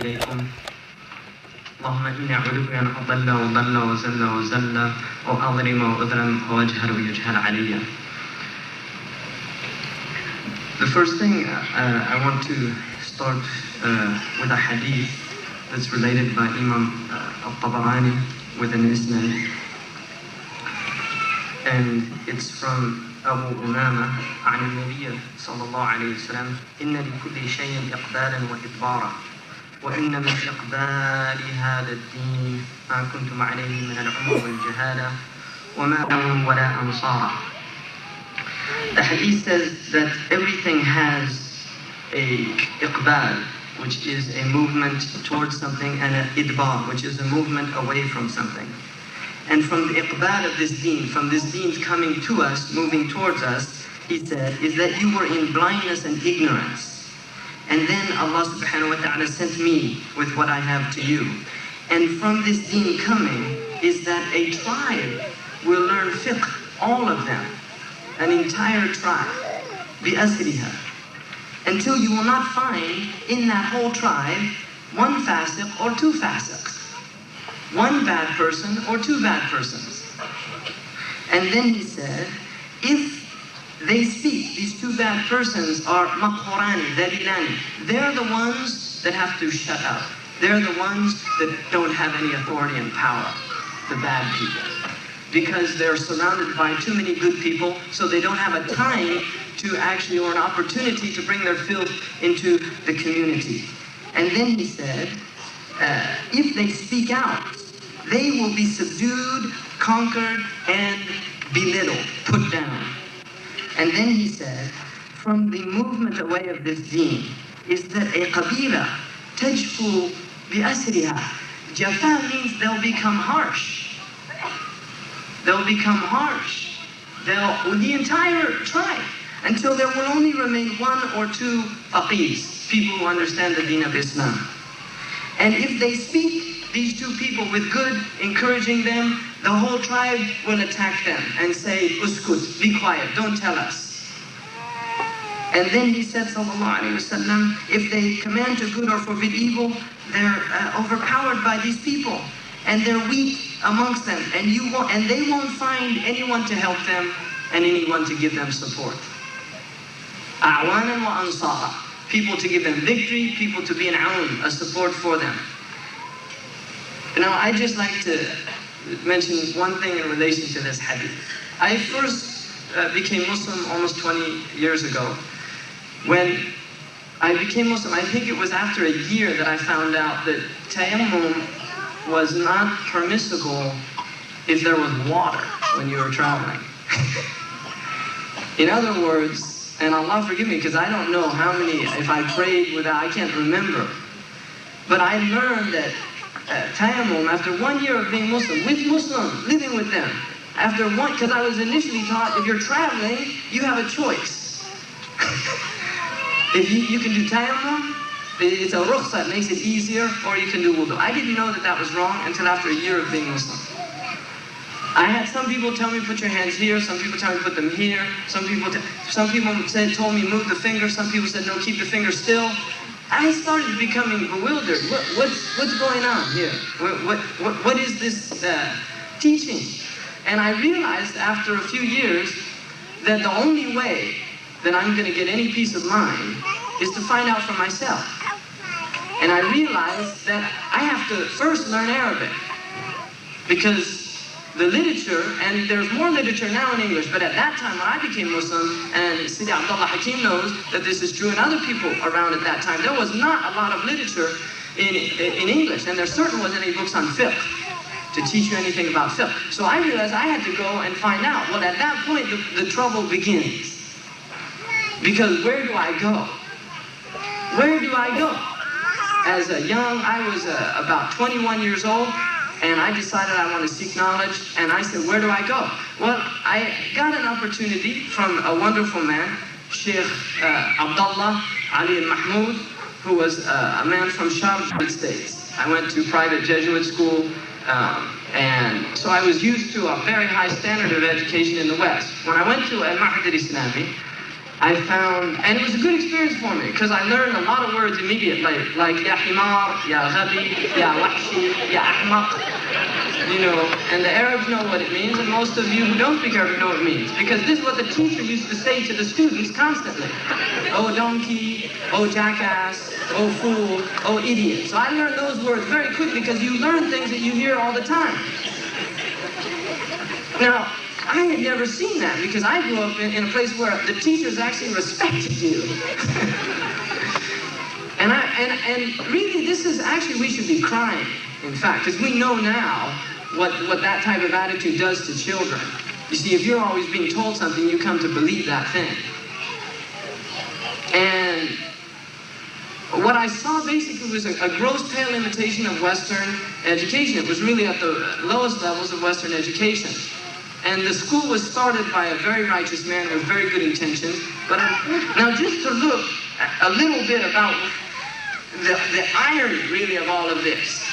إليكم اللهم إني أعوذ بك أن أضل وضل وزل وزل أو أظلم وأظلم أو أجهل ويجهل علي. The first thing I want to start with a hadith that's related by Imam al-Tabarani with an isnad, and it's from Abu Umama عن النبي صلى الله عليه وسلم إن لكل شيء إقبالا وإدبارا وإن من إقبال هذا الدين ما كنتم عليه من العمر والجهالة وما لهم ولا أنصارا. The hadith says that everything has a iqbal, which is a movement towards something, and an idbar, which is a movement away from something. And from the iqbal of this deen, from this deen's coming to us, moving towards us, he said, is that you were in blindness and ignorance. And then Allah subhanahu wa ta'ala sent me with what I have to you. And from this deen coming is that a tribe will learn fiqh, all of them, an entire tribe, bi'asriha, until you will not find in that whole tribe one fasiq or two fasiqs, one bad person or two bad persons. And then he said, if they speak, these two bad persons are maqhurani, dalilani, they're the ones that have to shut up. They're the ones that don't have any authority and power, the bad people. Because they're surrounded by too many good people, so they don't have a time to actually, or an opportunity to bring their filth into the community. And then he said, if they speak out, they will be subdued, conquered, and belittled, put down. And then he said, from the movement away of this deen, is that a qabila, tajfu bi'asriha. Jafa means they'll become harsh. They'll become harsh. The entire tribe, until there will only remain one or two faqirs, people who understand the deen of Islam. And if they speak, these two people, with good, encouraging them, the whole tribe will attack them and say, uskut, be quiet, don't tell us. And then he said, sallallahu alayhi wasallam, if they command to good or forbid evil, they're overpowered by these people. And they're weak amongst them, and they won't find anyone to help them and anyone to give them support. A'wanan wa ansara, people to give them victory, people to be an aun, a support for them. Now, I'd just like to mention one thing in relation to this hadith. I first became Muslim almost 20 years ago. When I became Muslim, I think it was after a year that I found out that tayammum was not permissible if there was water when you were traveling. In other words, and Allah forgive me because I don't know how many, if I prayed without, I can't remember. But I learned that tayammum, after 1 year of being Muslim, with Muslims, living with them, because I was initially taught if you're traveling, you have a choice. If you can do tayammum, it's a rukhsa, it makes it easier, or you can do wudu. I didn't know that was wrong until after a year of being Muslim. I had some people tell me put your hands here, some people tell me put them here, some people told me move the finger, some people said no, keep the finger still. I started becoming bewildered. What's going on here? What is this teaching? And I realized after a few years that the only way that I'm going to get any peace of mind is to find out for myself. And I realized that I have to first learn Arabic, because the literature, and there's more literature now in English, but at that time when I became Muslim, and Sidi Abdullah Hakim knows that this is true, and other people around at that time, there was not a lot of literature in English, and there certainly wasn't any books on fiqh to teach you anything about fiqh. So I realized I had to go and find out. Well, at that point, the trouble begins. Because where do I go? Where do I go? As a young, I was about 21 years old, and I decided I want to seek knowledge, and I said, where do I go? Well, I got an opportunity from a wonderful man, Sheikh Abdullah Ali Mahmoud, who was a man from Sham, United States. I went to private Jesuit school, and so I was used to a very high standard of education in the West. When I went to Al-Mahad al-Islami, I found, and it was a good experience for me, because I learned a lot of words immediately, like ya himar, ya ghabi, ya wahshi, ya ahmaq, you know, and the Arabs know what it means, and most of you who don't speak Arabic know what it means, because this is what the teacher used to say to the students constantly. Oh donkey, oh jackass, oh fool, oh idiot. So I learned those words very quickly, because you learn things that you hear all the time. Now, I had never seen that, because I grew up in a place where the teachers actually respected you. and really, this is actually, we should be crying, in fact, because we know now what that type of attitude does to children. You see, if you're always being told something, you come to believe that thing. And what I saw basically was a gross pale imitation of Western education. It was really at the lowest levels of Western education. And the school was started by a very righteous man with very good intentions. But now just to look a little bit about the irony, really, of all of this,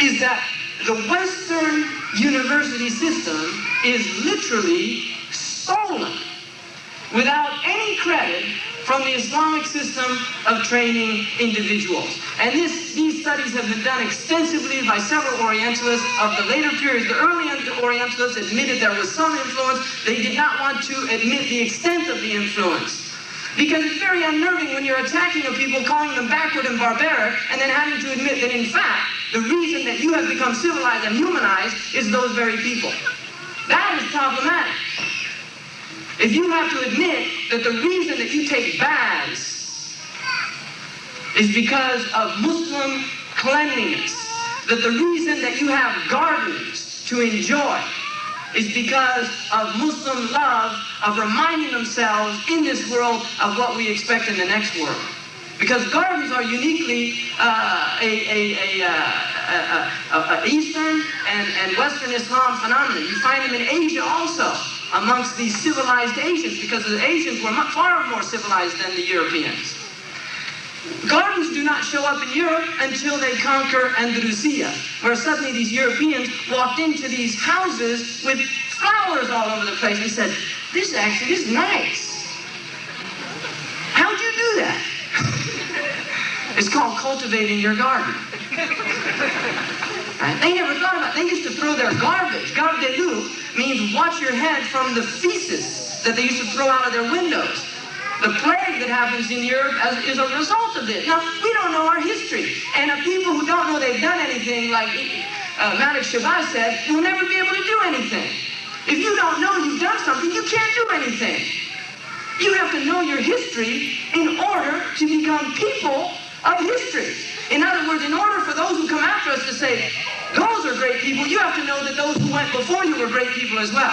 is that the Western university system is literally stolen without any credit from the Islamic system of training individuals. And these studies have been done extensively by several Orientalists of the later periods. The early Orientalists admitted there was some influence. They did not want to admit the extent of the influence. Because it's very unnerving when you're attacking a people, calling them backward and barbaric, and then having to admit that in fact, the reason that you have become civilized and humanized is those very people. That is problematic. If you have to admit that the reason that you take baths is because of Muslim cleanliness, that the reason that you have gardens to enjoy is because of Muslim love of reminding themselves in this world of what we expect in the next world. Because gardens are uniquely Eastern and Western Islam phenomenon. You find them in Asia also, amongst the civilized Asians, because the Asians were far more civilized than the Europeans. Gardens do not show up in Europe until they conquer Andalusia, where suddenly these Europeans walked into these houses with flowers all over the place and said, this is nice. How'd you do that? It's called cultivating your garden. Right? They never thought about it. They used to throw their garbage. Gardelu means watch your head from the feces that they used to throw out of their windows. The plague that happens in Europe is a result of this. Now, we don't know our history. And people who don't know they've done anything, like Malik Shabazz said, will never be able to do anything. If you don't know you've done something, you can't do anything. You have to know your history in order to become people of history. In other words, in order for those who come after us to say, those are great people, you have to know that those who went before you were great people as well.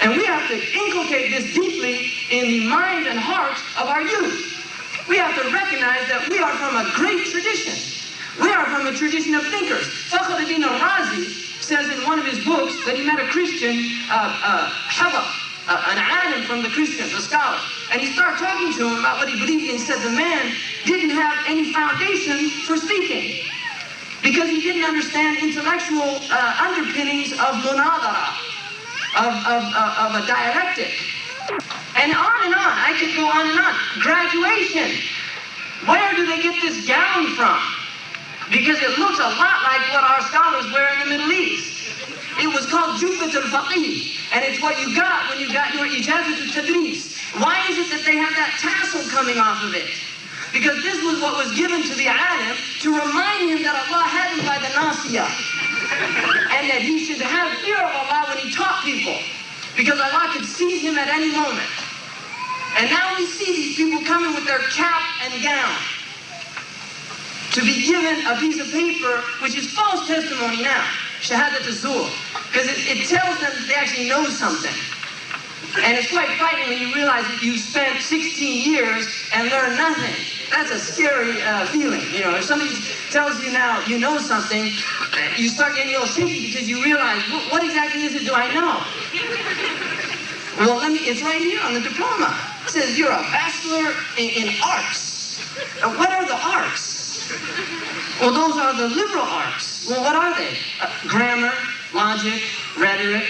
And we have to inculcate this deeply in the mind and heart of our youth. We have to recognize that we are from a great tradition. We are from a tradition of thinkers. Fakhruddin al-Razi says in one of his books that he met a Christian, an alim from the Christians, a scholar. And he started talking to him about what he believed in. He said the man didn't have any foundation for speaking because he didn't understand intellectual underpinnings of munadara, of a dialectic. And on. I could go on and on. Graduation. Where do they get this gown from? Because it looks a lot like what our scholars wear in the Middle East. It was called Jubbat al-Faqih, and it's what you got when you got your Ijazat al-Tadris. Why is it that they have that tassel coming off of it? Because this was what was given to the alim to remind him that Allah had him by the nasiyah, and that he should have fear of Allah when he taught people, because Allah could seize him at any moment. And now we see these people coming with their cap and gown to be given a piece of paper, which is false testimony now. Shahadat az-zur, because it tells them that they actually know something. And it's quite frightening when you realize that you spent 16 years and learned nothing. That's a scary feeling. You know, if somebody tells you now you know something, you start getting a little shaky because you realize, what exactly is it do I know? Well, it's right here on the diploma. It says you're a bachelor in arts. What are the arts? Well, those are the liberal arts. Well, what are they? Grammar, logic, rhetoric.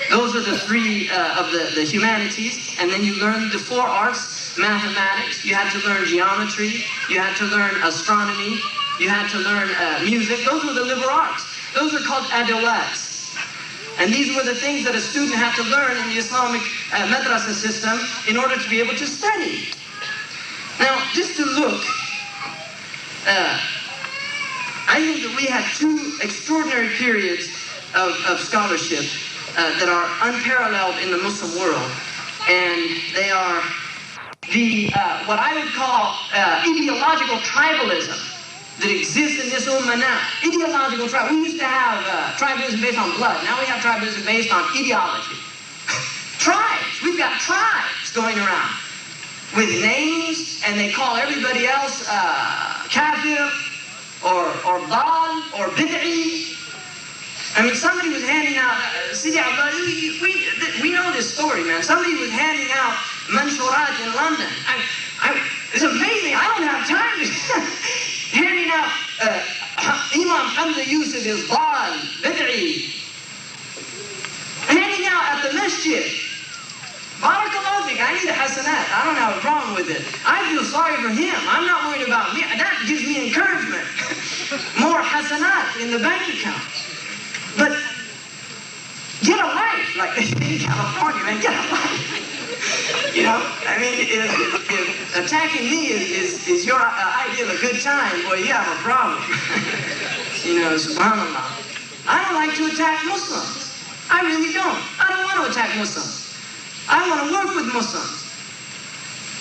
Those are the three of the humanities. And then you learn the 4 arts, mathematics. You had to learn geometry. You had to learn astronomy. You had to learn music. Those were the liberal arts. Those are called adawats. And these were the things that a student had to learn in the Islamic madrasa system in order to be able to study. Now, just to look, I think that we had 2 extraordinary periods of scholarship that are unparalleled in the Muslim world. And they are the what I would call ideological tribalism that exists in this ummah now. Ideological tribalism. We used to have tribalism based on blood. Now we have tribalism based on ideology. Tribes. We've got tribes going around with names, and they call everybody else kafir or dal or bid'i. I mean, somebody was handing out, we know this story, man. Somebody was handing out manshurat in London. It's amazing. I don't have time to handing out Imam Hamza Yusuf is dal, bid'i. Handing out at the masjid. Barakallahu fik, I need a hasanat. I don't have a problem with it. I feel sorry for him. I'm not worried about me. That gives me encouragement. More hasanat in the bank account. But get a life, like in California, man, get a life. You know, I mean, if attacking me is your idea of a good time, boy, you have a problem. You know, subhanAllah. I don't like to attack Muslims. I really don't. I don't want to attack Muslims. I want to work with Muslims.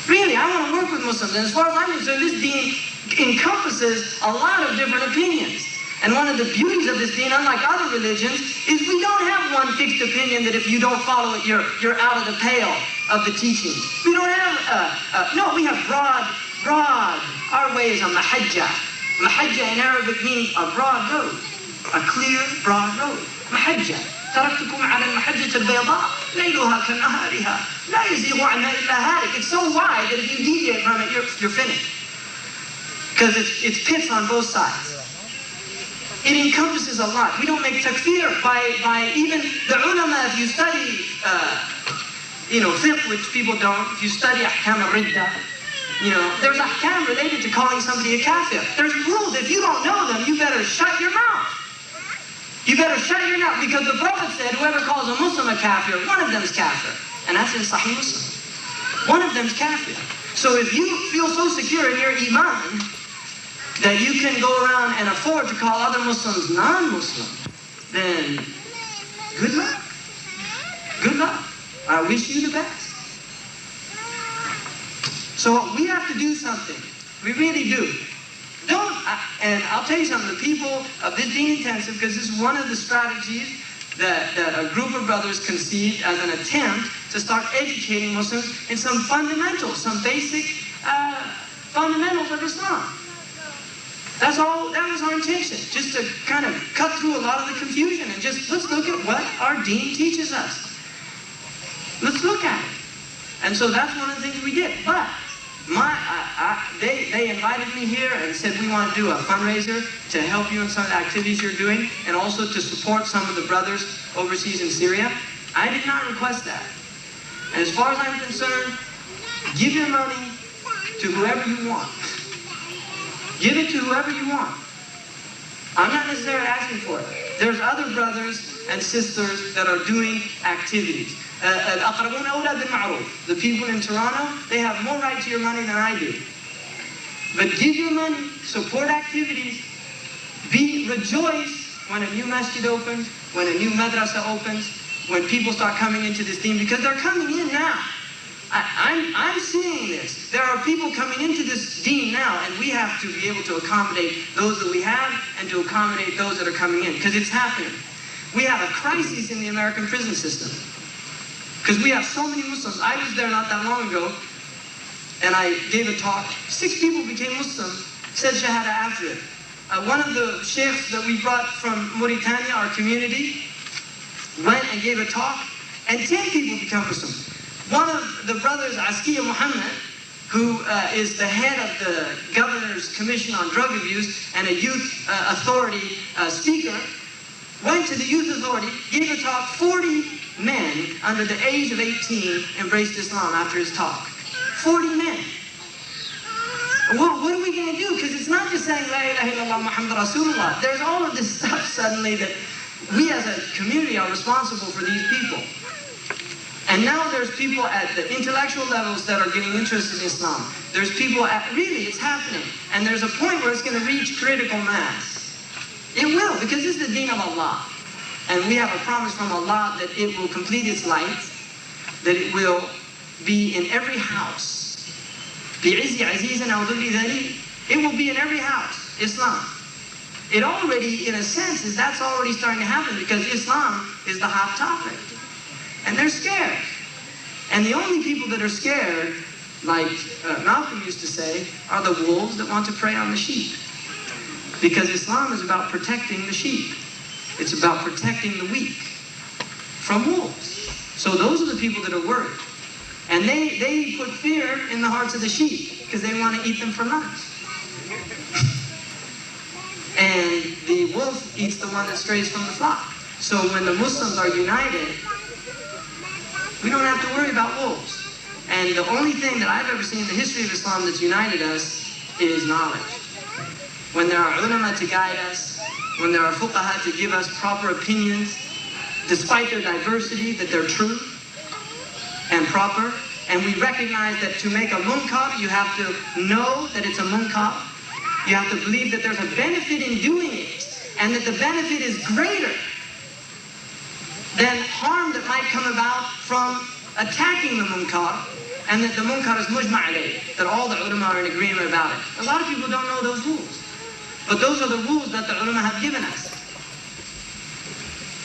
Really, I want to work with Muslims. And as far as I'm concerned, this deen encompasses a lot of different opinions. And one of the beauties of this deen, unlike other religions, is we don't have one fixed opinion that if you don't follow it, you're out of the pale of the teaching. We don't have, no, we have broad. Our way is a mahajjah. Mahajjah in Arabic means a broad road. A clear, broad road. Mahajjah. تركتكم على المحجة البيضاء ليلها كنهارها لا يزيغ عنها إلا هالك. It's so wide that if you deviate from it, you're finished. Because it's pits on both sides. It encompasses a lot. We don't make takfir by even the ulama. If you study, fiqh, which people don't, if you study ahkam al-ridda, there's ahkam related to calling somebody a kafir. There's rules. If you don't know them, you better shut your mouth. You better shut your mouth, because the Prophet said, whoever calls a Muslim a kafir, one of them's kafir. And that's in Sahih Muslim. One of them's kafir. So if you feel so secure in your iman that you can go around and afford to call other Muslims non-Muslim, then good luck. Good luck. I wish you the best. So we have to do something. We really do. And I'll tell you something, the people of this Deen Intensive, because this is one of the strategies that a group of brothers conceived as an attempt to start educating Muslims in some fundamentals, some basic fundamentals of Islam. That was our intention, just to kind of cut through a lot of the confusion and just, let's look at what our Deen teaches us. Let's look at it. And so that's one of the things we did. But they invited me here and said, we want to do a fundraiser to help you in some of the activities you're doing, and also to support some of the brothers overseas in Syria. I did not request that. And as far as I'm concerned, give your money to whoever you want. Give it to whoever you want. I'm not necessarily asking for it. There's other brothers and sisters that are doing activities. The people in Toronto, they have more right to your money than I do. But give your money, support activities, rejoice when a new masjid opens, when a new madrasa opens, when people start coming into this deen, because they're coming in now. I'm seeing this. There are people coming into this deen now, and we have to be able to accommodate those that we have and to accommodate those that are coming in, because it's happening. We have a crisis in the American prison system. Because we have so many Muslims. I was there not that long ago, and I gave a talk. 6 people became Muslim, said Shahada after it. One of the sheikhs that we brought from Mauritania, our community, went and gave a talk, and 10 people became Muslims. One of the brothers, Askiya Muhammad, who is the head of the Governor's Commission on Drug Abuse and a youth authority speaker, went to the youth authority, gave a talk. 40 men under the age of 18 embraced Islam after his talk. 40 men. What are we going to do? Because it's not just saying, La ilaha illallah Muhammad Rasulullah. There's all of this stuff suddenly that we as a community are responsible for these people. And now there's people at the intellectual levels that are getting interested in Islam. There's people at, really, it's happening. And there's a point where it's going to reach critical mass. It will, because it's the deen of Allah. And we have a promise from Allah that it will complete its light, that it will be in every house. بِعِزِّ عَزِيزٍ أَوْ ذُلِّ ذَلِيلٍ. It will be in every house, Islam. It already, in a sense, that's already starting to happen because Islam is the hot topic. And they're scared. And the only people that are scared, like Malcolm used to say, are the wolves that want to prey on the sheep. Because Islam is about protecting the sheep. It's about protecting the weak from wolves. So those are the people that are worried. And they put fear in the hearts of the sheep because they want to eat them for lunch. And the wolf eats the one that strays from the flock. So when the Muslims are united, we don't have to worry about wolves. And the only thing that I've ever seen in the history of Islam that's united us is knowledge. When there are ulama to guide us, when there are fuqaha to give us proper opinions, despite their diversity, that they're true and proper. And we recognize that to make a munkar, you have to know that it's a munkar. You have to believe that there's a benefit in doing it, and that the benefit is greater than harm that might come about from attacking the munkar, and that the munkar is mujma' alayh, that all the ulama are in agreement about it. A lot of people don't know those rules. But those are the rules that the ulama have given us.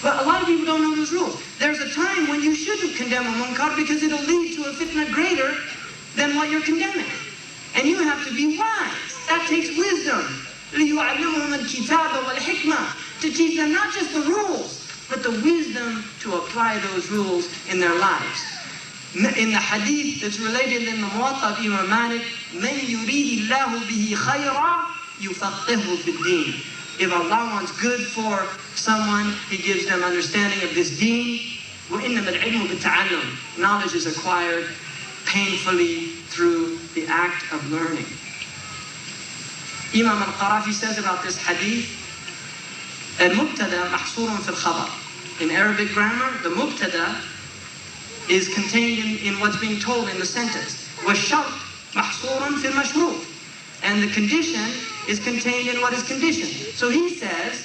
But a lot of people don't know those rules. There's a time when you shouldn't condemn a munkar because it'll lead to a fitna greater than what you're condemning. And you have to be wise. That takes wisdom. لِيُعَلِّمُهُمُ الْكِتَابَ وَالْحِكْمَةِ. To teach them not just the rules, but the wisdom to apply those rules in their lives. In the hadith that's related in the Muwatta of Imam Malik, مَنْ يُرِيدِ اللَّهُ بِهِ خَيْرًا يُفَقِّهُ فِي الدِّينِ. If Allah wants good for someone, He gives them understanding of this deen. وَإِنَّمَا الْعِلْمُ بِالتَّعَلُّمِ. Knowledge is acquired painfully through the act of learning. Imam al-Qarafi says about this hadith, al-mubtada mahsurun fil khabar. In Arabic grammar, the mubtada is contained in what's being told in the sentence. وَالشَّرْط mahsurun fil mashruط. And the condition is contained in what is conditioned. So he says,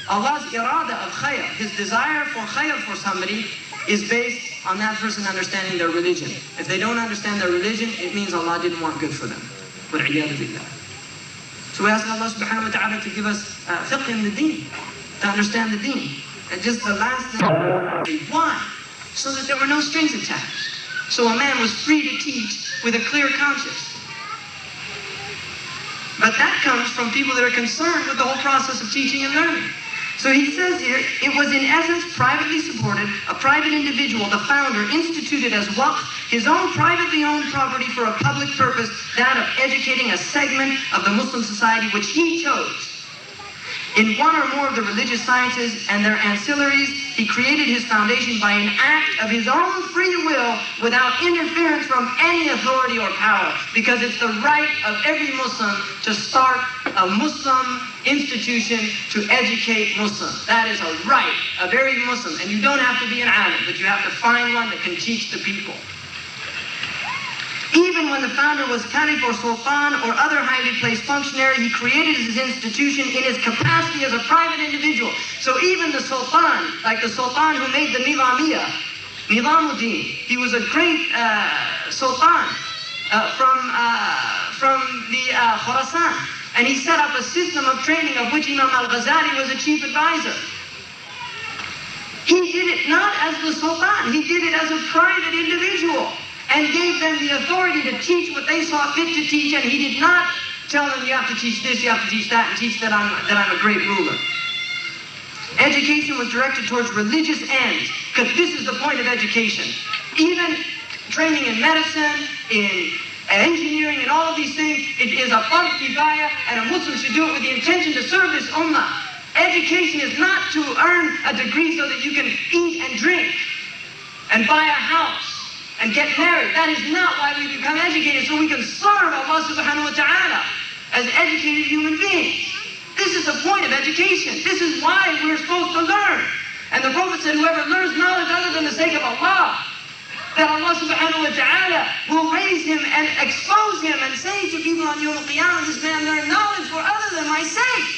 Allah's irada of khayr, His desire for khayr for somebody, is based on that person understanding their religion. If they don't understand their religion, it means Allah didn't want good for them. وَالْعِيَاذُ بِاللَّهِ. So we ask Allah subhanahu wa ta'ala to give us fiqh in the deen, to understand the deen. And just the last thing, why? So that there were no strings attached. So a man was free to teach with a clear conscience. But that comes from people that are concerned with the whole process of teaching and learning. So he says here, it was in essence privately supported, a private individual, the founder, instituted as waqf, his own privately owned property for a public purpose, that of educating a segment of the Muslim society which he chose. In one or more of the religious sciences and their ancillaries, he created his foundation by an act of his own free will without interference from any authority or power, because it's the right of every Muslim to start a Muslim institution to educate Muslims. That is a right of every Muslim. And you don't have to be an alim, but you have to find one that can teach the people. Even when the founder was caliph or sultan or other highly placed functionary, he created his institution in his capacity as a private individual. So even the sultan, like the sultan who made the Nizamiyya, Nizamuddin, he was a great sultan from the Khurasan. And he set up a system of training of which Imam al-Ghazali was a chief advisor. He did it not as the sultan, he did it as a private individual, and gave them the authority to teach what they saw fit to teach, and he did not tell them, you have to teach this, you have to teach that, and teach that I'm a great ruler. Education was directed towards religious ends, because this is the point of education. Even training in medicine, in engineering, and all of these things, it is a fard kifaya, and a Muslim should do it with the intention to serve this ummah. Education is not to earn a degree so that you can eat and drink. and buy a house and get married. That is not why we become educated, so we can serve Allah subhanahu wa ta'ala as educated human beings. This is the point of education. This is why we're supposed to learn. And the Prophet said, whoever learns knowledge other than the sake of Allah, that Allah subhanahu wa ta'ala will raise him and expose him and say to people on Yawm al-Qiyamah, this man learned knowledge for other than my sake.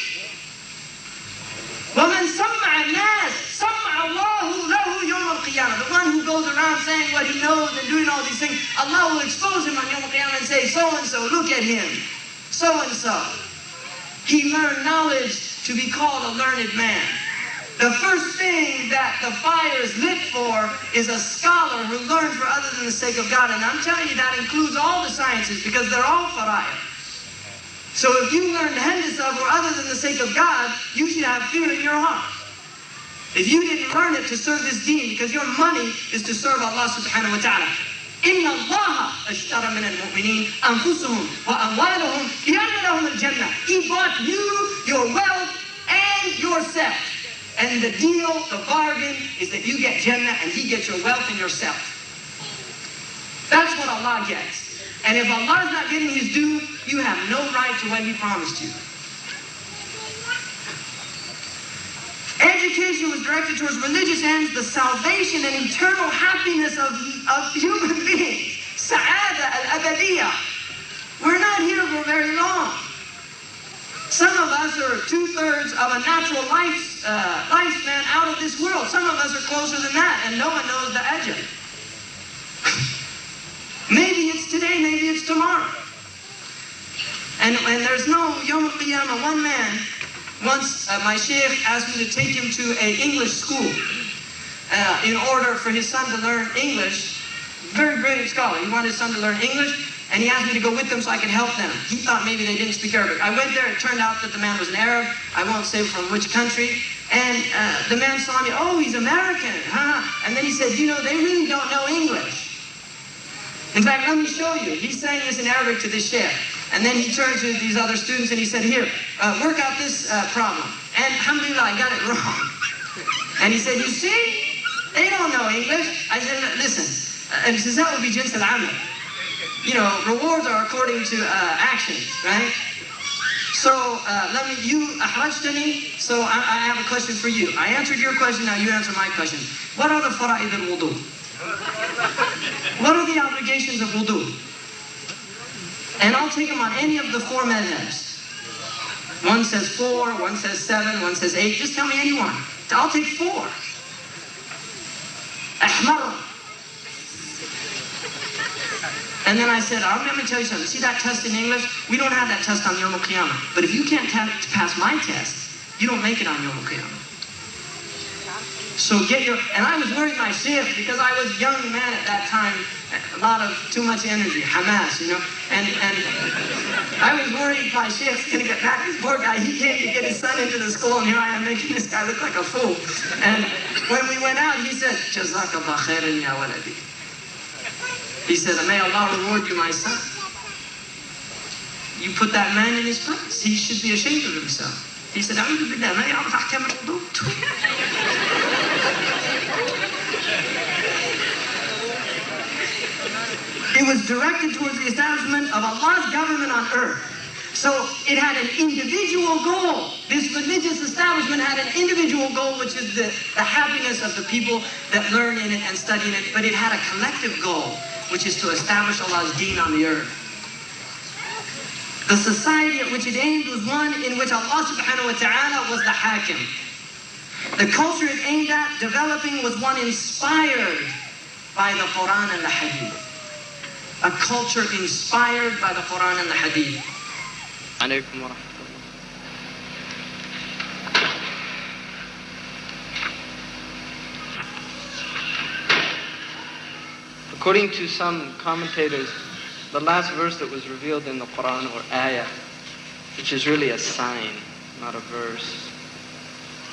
وَمَنْ سَمَّعَ النَّاسِ سَمَّعَ اللَّهُ لَهُ يَوْمَ الْقِيَامَةِ. The one who goes around saying what he knows and doing all these things, Allah will expose him on Yawm al-Qiyamah and say, so-and-so, look at him, so-and-so. He learned knowledge to be called a learned man. The first thing that the fire is lit for is a scholar who learns for other than the sake of God. And I'm telling you, that includes all the sciences, because they're all fara'id. So if you learn handisa for other than the sake of God, you should have fear in your heart. If you didn't learn it to serve this deen, because your money is to serve Allah subhanahu wa ta'ala. إِنَّ اللَّهَ اشْتَرَى مِنَ الْمُؤْمِنِينَ أَنفُسُهُمْ وَأَمْوَالَهُمْ بِأَنَّ لَهُمُ الْجَنَّةِ. He bought you, your wealth, and yourself. And the deal, the bargain, is that you get Jannah and He gets your wealth and yourself. That's what Allah gets. And if Allah is not getting His due, you have no right to what He promised you. Education was directed towards religious ends, the salvation and eternal happiness of human beings. Sa'ada al-abadiyah. We're not here for very long. Some of us are 2/3 of a natural lifespan out of this world. Some of us are closer than that, and no one knows the ajal. Maybe it's today, maybe it's tomorrow. And there's no Yawm al-Qiyamah. One man, once my sheikh asked me to take him to an English school in order for his son to learn English. Very brilliant scholar. He wanted his son to learn English. And he asked me to go with them so I could help them. He thought maybe they didn't speak Arabic. I went there. It turned out that the man was an Arab. I won't say from which country. And the man saw me. Oh, he's American, huh? And then he said, you know, they really don't know English. In fact, let me show you. He's saying this in Arabic to this sheikh. And then he turned to these other students and he said, here, work out this problem. And alhamdulillah, I got it wrong. And he said, you see, they don't know English. I said, listen. And he says, that would be jins al-amal. You know, rewards are according to actions, right? So, you ahrajtani, so I have a question for you. I answered your question, now you answer my question. What are the fara'id al-wudu? What are the obligations of wudu? And I'll take them on any of the 4 madhabs. One says 4, one says 7, one says 8. Just tell me any one. I'll take 4. Ahmar. And then I said, I'm going to tell you something. See that test in English? We don't have that test on Yawm al-Qiyamah. But if you can't pass my test, you don't make it on Yawm al-Qiyamah. So and I was worried my sheikh, because I was a young man at that time, a lot of too much energy, Hamas, you know. And I was worried my sheikh's going to get back. This poor guy, he came to get his son into the school, and here I am making this guy look like a fool. And when we went out, he said, Jazakallah khairan ya waladi. He said, may Allah reward you, my son. You put that man in his place. He should be ashamed of himself. He said, أعوذ بالله ما يعرف أحكام الوضوء. It was directed towards the establishment of Allah's government on earth. So it had an individual goal. This religious establishment had an individual goal, which is the happiness of the people that learn in it and study in it. But it had a collective goal, which is to establish Allah's deen on the earth. The society at which it aimed was one in which Allah subhanahu wa ta'ala was the hakim. The culture it aimed at developing was one inspired by the Quran and the Hadith. A culture inspired by the Quran and the Hadith. Alaykum wa rahmatullah. According to some commentators, the last verse that was revealed in the Quran, or ayah, which is really a sign, not a verse.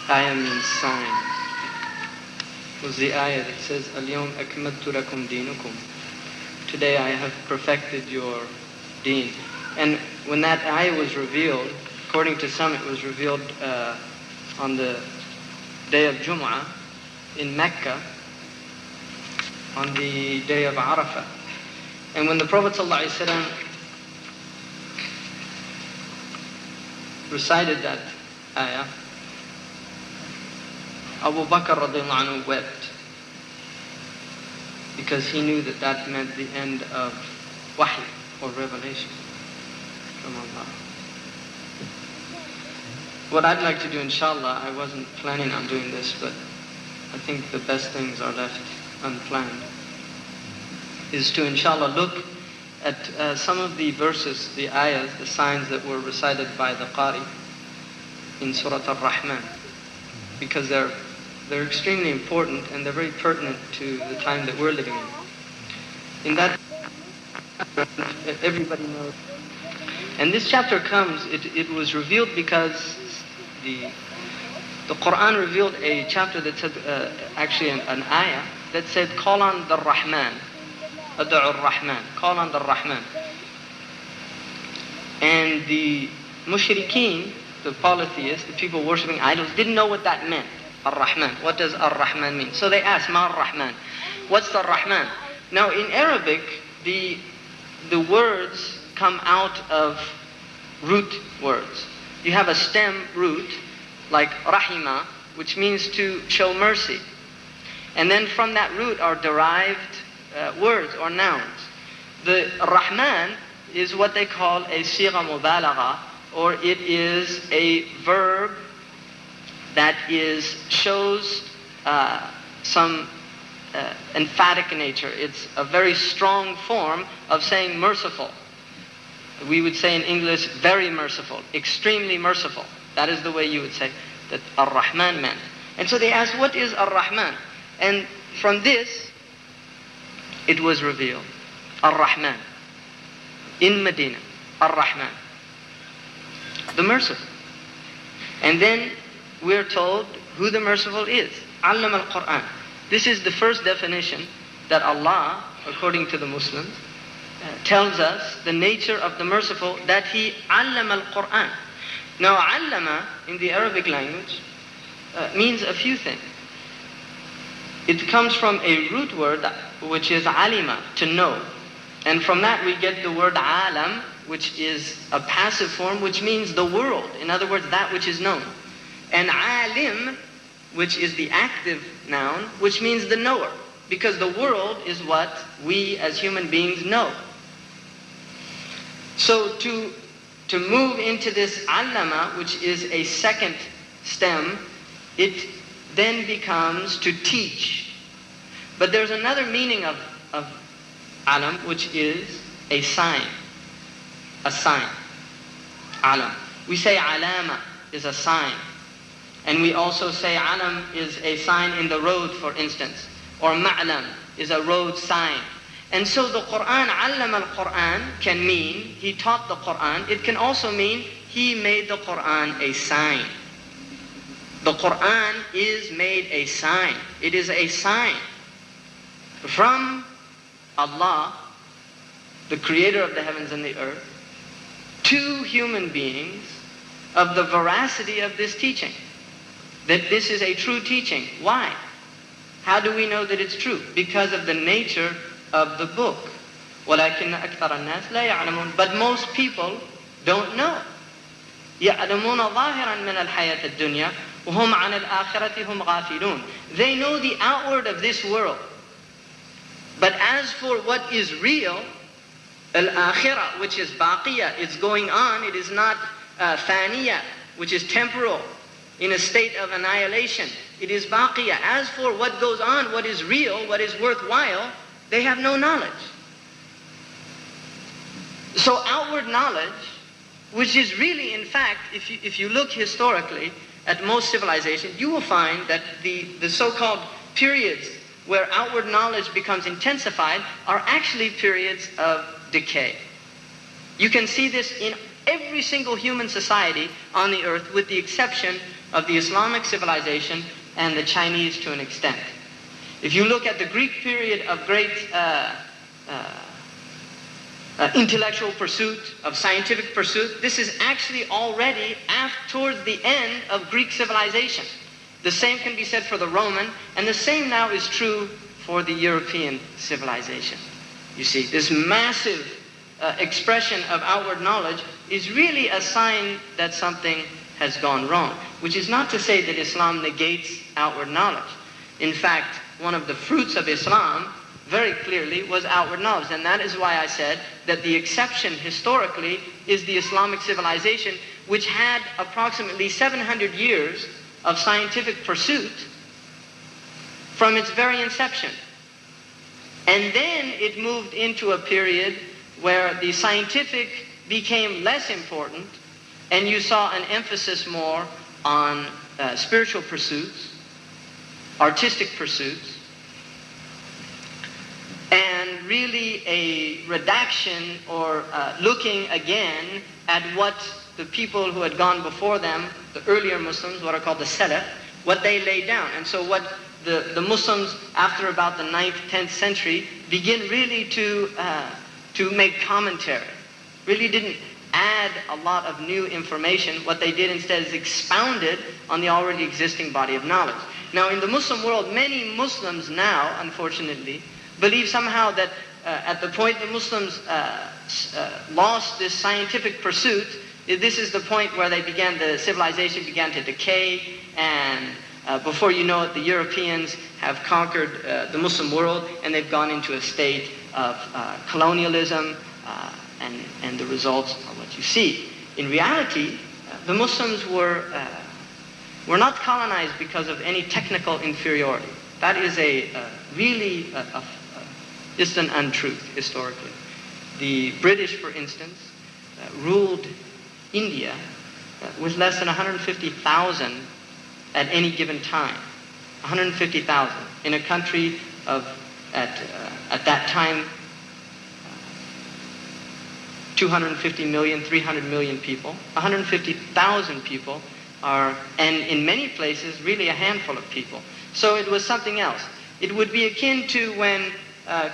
Ayah means sign. Was the ayah that says, Al-yawm akmaltu lakum dinukum. Today I have perfected your deen. And when that ayah was revealed, according to some it was revealed on the day of Jum'ah in Mecca. on the day of Arafah. And when the Prophet ﷺ recited that ayah, Abu Bakr radiallahu anhu wept, because he knew that that meant the end of wahy, or revelation from Allah. What I'd like to do, inshallah, I wasn't planning on doing this, but I think the best things are left unplanned, is to, inshallah, look at some of the verses, the ayahs, the signs that were recited by the Qari in Surah Ar-Rahman, because they're extremely important and they're very pertinent to the time that we're living in. In that, everybody knows. And this chapter comes, it was revealed because the Quran revealed a chapter that said, actually an ayah, that said, call on the Rahman, Ad'u ar-Rahman, call on the Rahman. And the mushrikeen, the polytheists, the people worshipping idols, didn't know what that meant. Ar-Rahman. What does Ar-Rahman mean? So they asked, Ma Ar-Rahman? What's the Rahman? Now in Arabic, the words come out of root words. You have a stem root, like Rahima, which means to show mercy. And then from that root are derived words or nouns. The Rahman is what they call a sigha mubalagha, or it is a verb that shows some emphatic nature. It's a very strong form of saying merciful. We would say in English, very merciful, extremely merciful. That is the way you would say that Ar-Rahman meant. And so they asked, what is Ar-Rahman? And from this, it was revealed. Ar-Rahman. In Medina. Ar-Rahman. The merciful. And then we're told who the merciful is. Allam al-Quran. This is the first definition that Allah, according to the Muslims, tells us the nature of the merciful, that He allam al-Quran. Now, allama in the Arabic language means a few things. It comes from a root word which is alima, to know. And from that we get the word alam, which is a passive form, which means the world. In other words, that which is known. And alim, which is the active noun, which means the knower. Because the world is what we as human beings know. So to move into this allama, which is a second stem, it then becomes to teach. But there's another meaning of alam, which is a sign. A sign. Alam. We say alama is a sign. And we also say alam is a sign in the road, for instance. Or ma'lam is a road sign. And so the Quran, allam al-Quran, can mean He taught the Quran. It can also mean He made the Quran a sign. The Quran is made a sign. It is a sign from Allah, the creator of the heavens and the earth, to human beings of the veracity of this teaching. That this is a true teaching. Why? How do we know that it's true? Because of the nature of the book. وَلَكِنَّ أَكْثَرَ النَّاسِ لَا يَعْلَمُونَ. But most people don't know. يَعْلَمُونَ ظَاهِرًا مِنَ الْحَيَاةِ الدُّنْيَا وَهُمْ عَنِ الْآخِرَةِ هُمْ غَافِلُونَ. They know the outward of this world. But as for what is real, al-akhirah, which is baqiyah, it's going on, it is not faniyah, which is temporal, in a state of annihilation. It is baqiyah. As for what goes on, what is real, what is worthwhile, they have no knowledge. So outward knowledge, which is really, in fact, if you look historically at most civilizations, you will find that the so-called periods where outward knowledge becomes intensified are actually periods of decay. You can see this in every single human society on the earth, with the exception of the Islamic civilization and the Chinese to an extent. If you look at the Greek period of great intellectual pursuit, of scientific pursuit, this is actually already towards the end of Greek civilization. The same can be said for the Roman, and the same now is true for the European civilization. You see, this massive expression of outward knowledge is really a sign that something has gone wrong, which is not to say that Islam negates outward knowledge. In fact, one of the fruits of Islam very clearly was outward knowledge, and that is why I said that the exception historically is the Islamic civilization, which had approximately 700 years of scientific pursuit from its very inception. And then it moved into a period where the scientific became less important, and you saw an emphasis more on spiritual pursuits, artistic pursuits, and really a redaction or looking again at what the people who had gone before them, the earlier Muslims, what are called the Salaf, what they laid down. And so what the Muslims, after about the 9th, 10th century, begin really to make commentary. Really didn't add a lot of new information. What they did instead is expounded on the already existing body of knowledge. Now in the Muslim world, many Muslims now, unfortunately, believe somehow that at the point the Muslims lost this scientific pursuit, this is the point where the civilization began to decay, and before you know it, the Europeans have conquered the Muslim world, and they've gone into a state of colonialism, and the results are what you see. In reality, the Muslims were not colonized because of any technical inferiority. That is really just an untruth historically. The British, for instance, ruled India with less than 150,000 at any given time. 150,000 in a country of, at that time, 250 million, 300 million people. 150,000 people are, and in many places, really a handful of people. So it was something else. It would be akin to when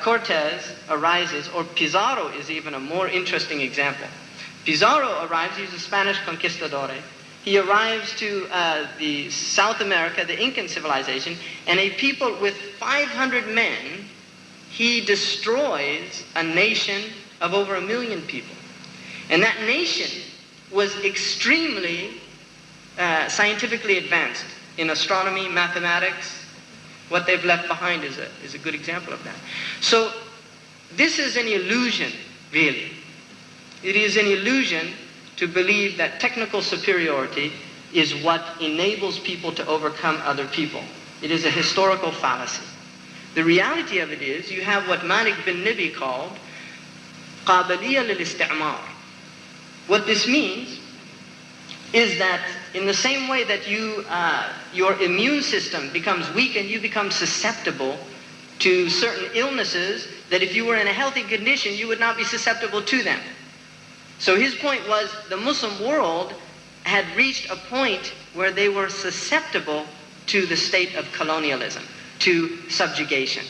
Cortez arises, or Pizarro is even a more interesting example. Pizarro arrives, he's a Spanish conquistador. He arrives to the South America, the Incan civilization, and a people with 500 men, he destroys a nation of over 1 million people. And that nation was extremely scientifically advanced in astronomy, mathematics. What they've left behind is a good example of that. So this is an illusion, really. It is an illusion to believe that technical superiority is what enables people to overcome other people. It is a historical fallacy. The reality of it is, you have what Malik bin Nabi called قابلية للاستعمار. What this means is that in the same way that your immune system becomes weak and you become susceptible to certain illnesses, that if you were in a healthy condition, you would not be susceptible to them. So his point was, the Muslim world had reached a point where they were susceptible to the state of colonialism, to subjugation.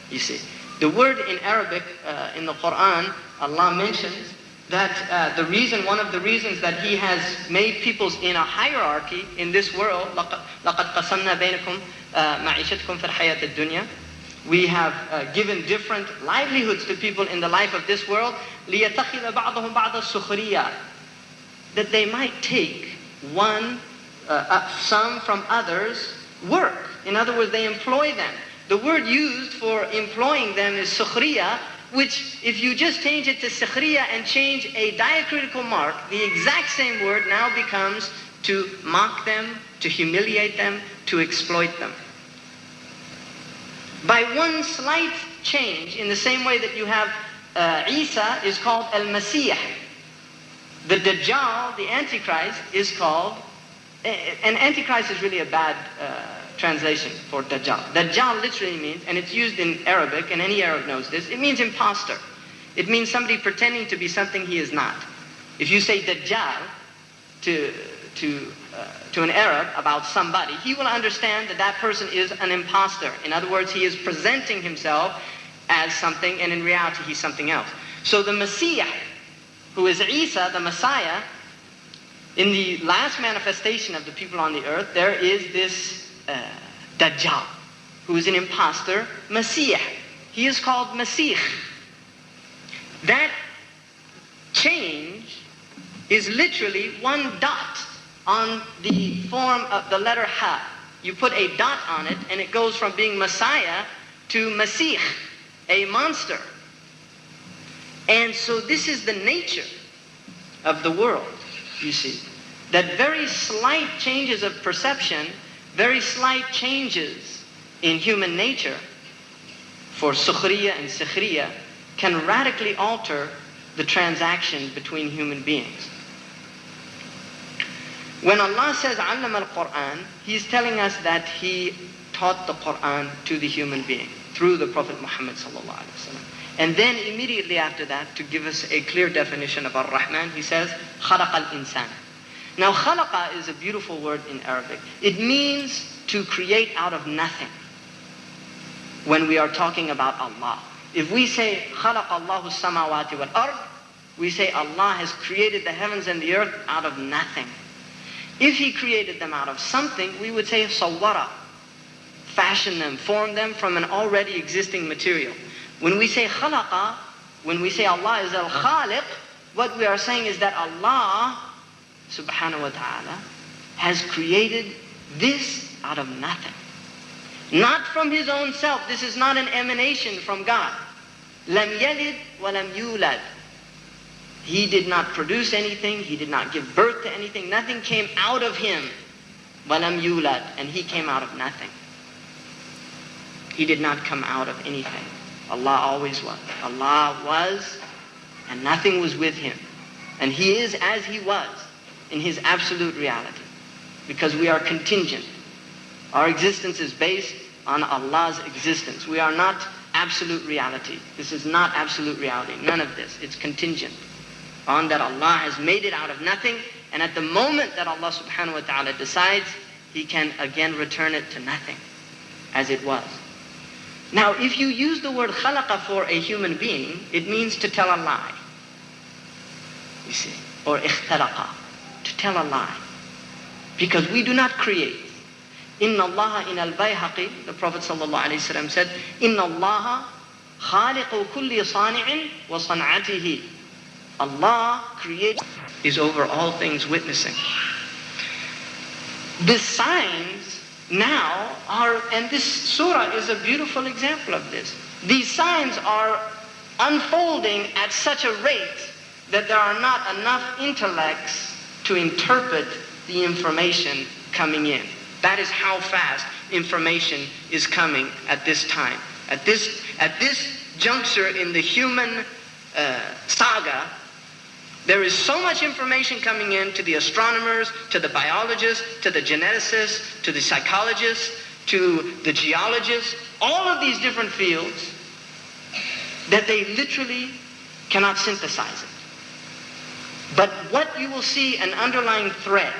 You see, the word in Arabic, in the Quran, Allah mentions that one of the reasons that He has made peoples in a hierarchy in this world, لَقَدْ قَسَمْنَا بَيْنَكُمْ مَعِيشَتْكُمْ فِي الْحَيَاةِ الدُّنْيَا. We have given different livelihoods to people in the life of this world, لِيَتَخِذَ بَعْضَهُمْ بَعْضَ السُّخْرِيَّةِ, that they might take some from others' work. In other words, they employ them. The word used for employing them is sukhriya, which if you just change it to sukhriya and change a diacritical mark, the exact same word now becomes to mock them, to humiliate them, to exploit them. By one slight change, in the same way that you have Isa is called Al-Masih. The Dajjal, the Antichrist, is called, and Antichrist is really a bad translation for Dajjal. Dajjal literally means, and it's used in Arabic, and any Arab knows this, it means imposter. It means somebody pretending to be something he is not. If you say Dajjal to an Arab about somebody, he will understand that that person is an imposter. In other words, he is presenting himself as something, and in reality he's something else. So the Messiah, who is Isa, the Messiah, in the last manifestation of the people on the earth, there is this Dajjal, who is an impostor, Masih. He is called Masih. That change is literally one dot on the form of the letter Ha. You put a dot on it and it goes from being Messiah to Masih, a monster. And so this is the nature of the world, you see. That very slight changes of perception, very slight changes in human nature for sukhriya and sikhriya can radically alter the transaction between human beings. When Allah says "Allama al-Quran," He's telling us that He taught the Quran to the human being through the Prophet Muhammad sallallahu alaihi wasallam. And then immediately after that, to give us a clear definition of Ar-Rahman, He says "Khalaq al-Insan." Now, khalaqa is a beautiful word in Arabic. It means to create out of nothing. When we are talking about Allah, if we say "Khalaq Allahu samawati wal ard," we say Allah has created the heavens and the earth out of nothing. If He created them out of something, we would say sawwara, fashion them, form them from an already existing material. When we say khalaqa, when we say Allah is al-khaliq, what we are saying is that Allah subhanahu wa ta'ala has created this out of nothing. Not from His own self. This is not an emanation from God. Lam yalid wa lam yulad. He did not produce anything. He did not give birth to anything. Nothing came out of Him. Walam yulad. And He came out of nothing. He did not come out of anything. Allah always was. Allah was, and nothing was with Him. And He is as He was in His absolute reality. Because we are contingent. Our existence is based on Allah's existence. We are not absolute reality. This is not absolute reality. None of this. It's contingent on that Allah has made it out of nothing, and at the moment that Allah subhanahu wa ta'ala decides, He can again return it to nothing, as it was. Now, if you use the word khalaqa for a human being, it means to tell a lie. You see, or ikhtalaqa, to tell a lie. Because we do not create. Inna Allah in al-Bayhaqi, the Prophet sallallahu alayhi wa sallam said, Inna Allah khaliqu kulli sani'in wa san'atihi. Allah creates, is over all things witnessing. The signs now are, and this surah is a beautiful example of this. These signs are unfolding at such a rate that there are not enough intellects to interpret the information coming in. That is how fast information is coming at this time. At this juncture in the human saga, there is so much information coming in to the astronomers, to the biologists, to the geneticists, to the psychologists, to the geologists, all of these different fields, that they literally cannot synthesize it. But what you will see, an underlying thread,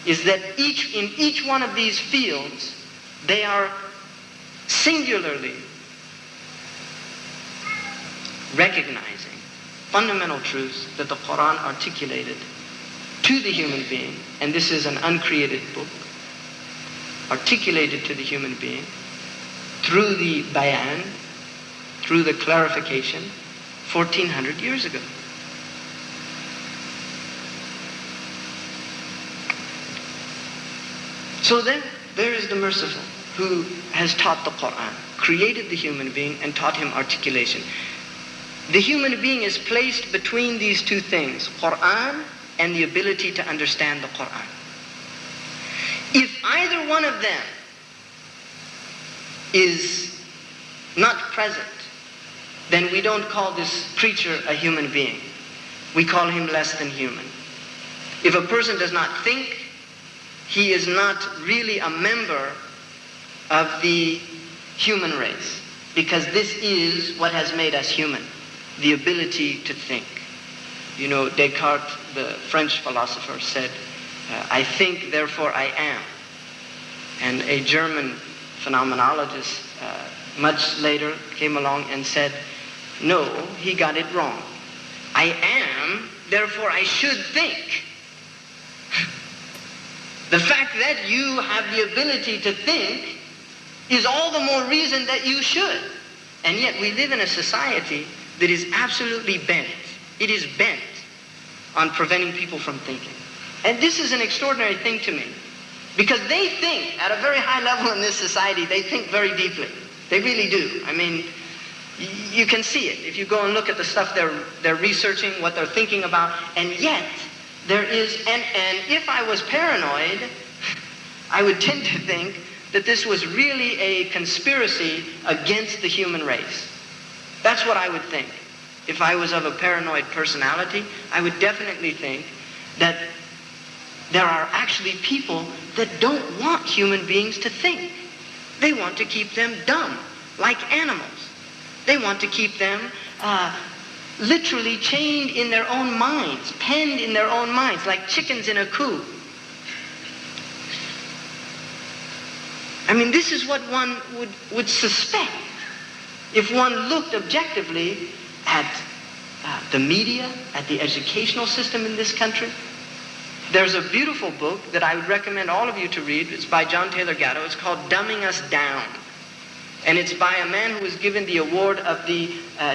is that in each one of these fields, they are singularly recognizing fundamental truths that the Quran articulated to the human being, and this is an uncreated book, articulated to the human being through the bayan, through the clarification, 1400 years ago. So then, there is the merciful who has taught the Quran, created the human being and taught him articulation. The human being is placed between these two things, Quran and the ability to understand the Quran. If either one of them is not present, then we don't call this creature a human being. We call him less than human. If a person does not think, he is not really a member of the human race, because this is what has made us human, the ability to think. You know, Descartes, the French philosopher, said, I think, therefore I am. And a German phenomenologist much later came along and said, no, he got it wrong. I am, therefore I should think. The fact that you have the ability to think is all the more reason that you should. And yet we live in a society that is absolutely bent. It is bent on preventing people from thinking. And this is an extraordinary thing to me. Because they think, at a very high level in this society, they think very deeply. They really do. I mean, you can see it. If you go and look at the stuff they're researching, what they're thinking about, and yet there is, and if I was paranoid, I would tend to think that this was really a conspiracy against the human race. That's what I would think. If I was of a paranoid personality, I would definitely think that there are actually people that don't want human beings to think. They want to keep them dumb, like animals. They want to keep them literally chained in their own minds, penned in their own minds, like chickens in a coop. I mean, this is what one would suspect if one looked objectively at the media, at the educational system in this country. There's a beautiful book that I would recommend all of you to read. It's by John Taylor Gatto. It's called Dumbing Us Down. And it's by a man who was given the award of the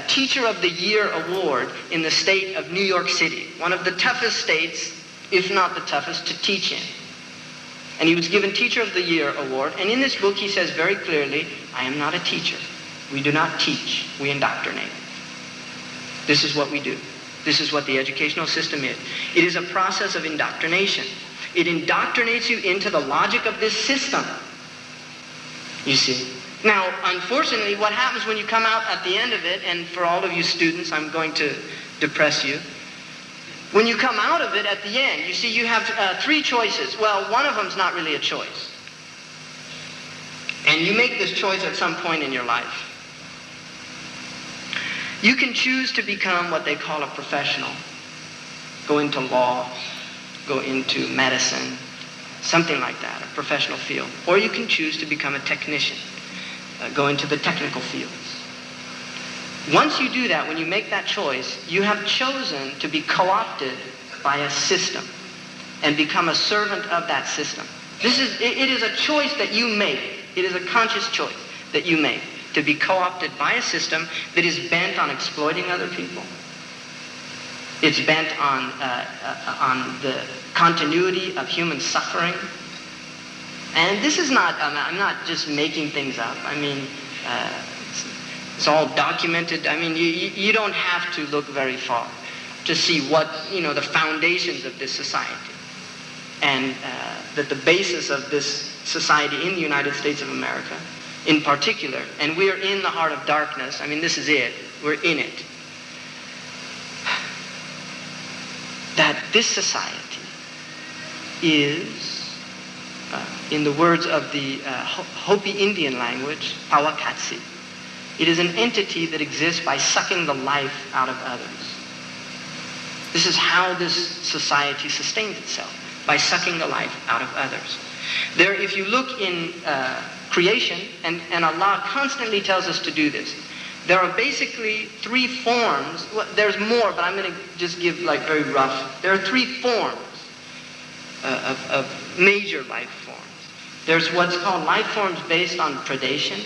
Teacher of the Year award in the state of New York City, one of the toughest states, if not the toughest, to teach in. And he was given Teacher of the Year award. And in this book he says very clearly, I am not a teacher. We do not teach. We indoctrinate. This is what we do. This is what the educational system is. It is a process of indoctrination. It indoctrinates you into the logic of this system. You see. Now, unfortunately, what happens when you come out at the end of it, and for all of you students, I'm going to depress you. When you come out of it at the end, you see you have three choices. Well, one of them is not really a choice. And you make this choice at some point in your life. You can choose to become what they call a professional. Go into law, go into medicine, something like that, a professional field. Or you can choose to become a technician, go into the technical fields. Once you do that, when you make that choice, you have chosen to be co-opted by a system and become a servant of that system. It is a choice that you make. It is a conscious choice that you make to be co-opted by a system that is bent on exploiting other people. It's bent on the continuity of human suffering. And this is not, I'm not just making things up. I mean, it's all documented. I mean, you don't have to look very far to see what, the foundations of this society. And that the basis of this society in the United States of America, in particular, and we're in the heart of darkness. I mean, this is it. We're in it. That this society is, in the words of the Hopi Indian language, Pawakatsi. It is an entity that exists by sucking the life out of others. This is how this society sustains itself, by sucking the life out of others. There, if you look in creation, and Allah constantly tells us to do this, there are basically three forms. Well, there's more, but I'm going to just give like very rough. There are three forms of major life forms. There's what's called life forms based on predation,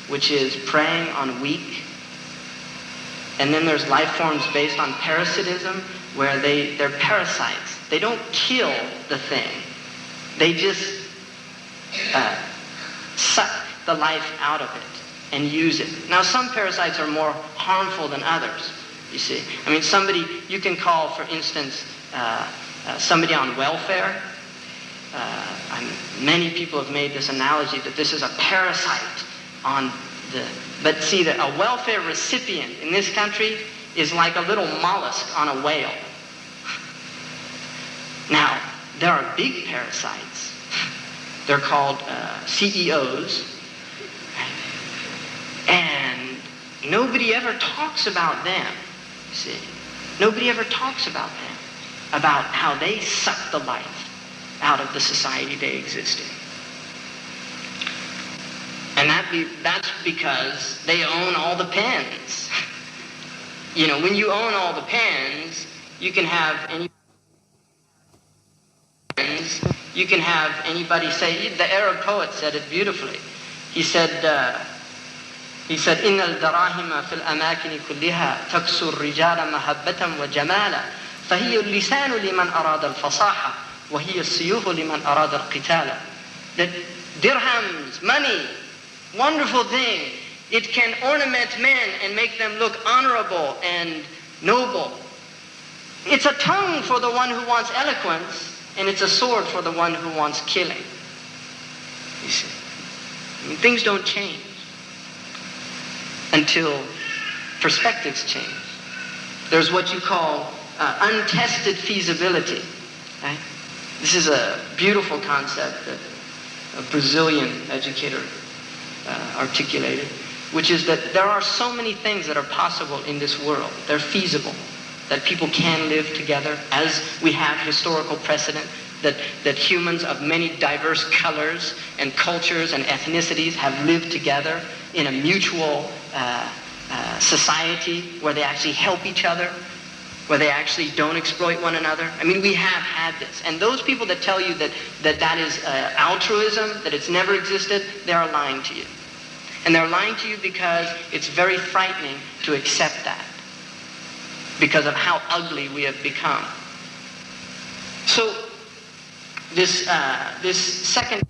which is preying on weak. And then there's life forms based on parasitism, where they're parasites. They don't kill the thing. They just suck the life out of it and use it. Now, some parasites are more harmful than others, you see. I mean, you can call, for instance, somebody on welfare. Many people have made this analogy that this is a parasite on but see, that a welfare recipient in this country is like a little mollusk on a whale. Now, there are big parasites. They're called CEOs. And nobody ever talks about them, you see. Nobody ever talks about them, about how they suck the life out of the society they exist in. And that's because they own all the pens. When you own all the pens, you can have anybody say, the Arab poet said it beautifully. He said, إن الدراهم في الأماكن كلها تكسو الرجال محبة وجمالا فهي اللسان لمن أراد الفصاحة وهي السيوف لمن أراد القتال. That dirhams, money, wonderful thing. It can ornament men and make them look honorable and noble. It's a tongue for the one who wants eloquence, and it's a sword for the one who wants killing. You see, I mean, things don't change until perspectives change. There's what you call untested feasibility. Right? This is a beautiful concept that a Brazilian educator articulated, which is that there are so many things that are possible in this world. They're feasible, that people can live together, as we have historical precedent, that humans of many diverse colors and cultures and ethnicities have lived together in a mutual society where they actually help each other, where they actually don't exploit one another. I mean, we have had this. And those people that tell you that is altruism, that it's never existed, they are lying to you. And they're lying to you because it's very frightening to accept that, because of how ugly we have become. So this second